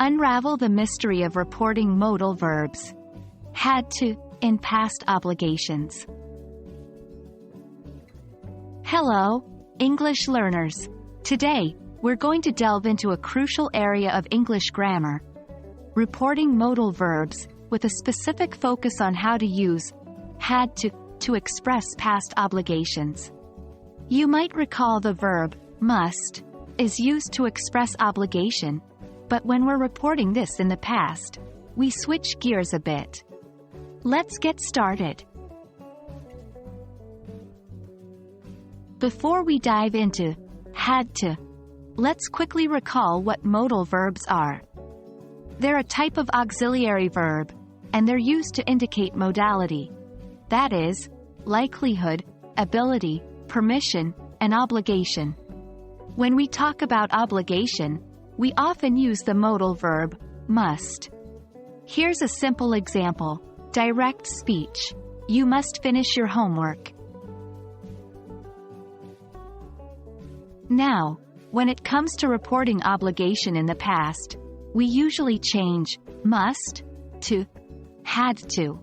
Unravel the mystery of reporting modal verbs. Had to in past obligations. Hello, English learners. Today, we're going to delve into a crucial area of English grammar, reporting modal verbs, with a specific focus on how to use had to express past obligations. You might recall the verb must is used to express obligation, but when we're reporting this in the past, we switch gears a bit. Let's get started. Before we dive into had to, let's quickly recall what modal verbs are. They're a type of auxiliary verb, and they're used to indicate modality. That is, likelihood, ability, permission, and obligation. When we talk about obligation, we often use the modal verb must. Here's a simple example. Direct speech. You must finish your homework. Now, when it comes to reporting obligation in the past, we usually change must to had to.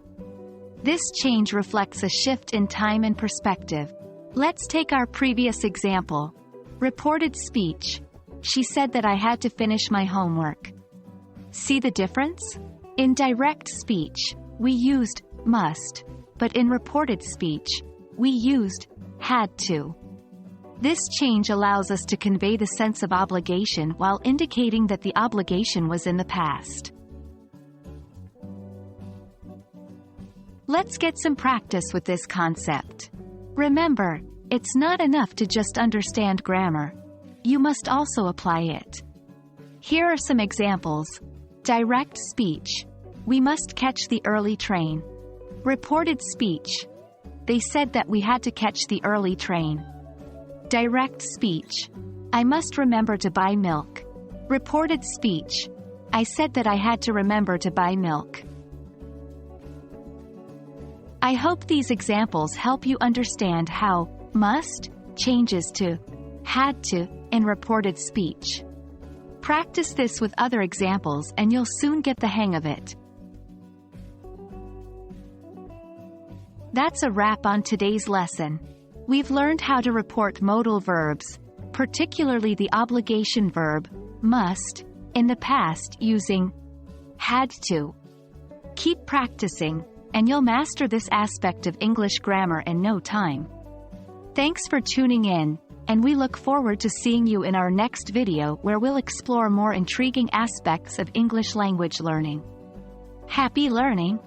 This change reflects a shift in time and perspective. Let's take our previous example. Reported speech. She said that I had to finish my homework. See the difference? In direct speech, we used must, but in reported speech, we used had to. This change allows us to convey the sense of obligation while indicating that the obligation was in the past. Let's get some practice with this concept. Remember, it's not enough to just understand grammar. You must also apply it. Here are some examples. Direct speech. We must catch the early train. Reported speech. They said that we had to catch the early train. Direct speech. I must remember to buy milk. Reported speech. I said that I had to remember to buy milk. I hope these examples help you understand how must changes to had to in reported speech. Practice this with other examples and you'll soon get the hang of it. That's a wrap on today's lesson. We've learned how to report modal verbs, particularly the obligation verb must, in the past using had to. Keep practicing, and you'll master this aspect of English grammar in no time. Thanks for tuning in, and we look forward to seeing you in our next video where we'll explore more intriguing aspects of English language learning. Happy learning!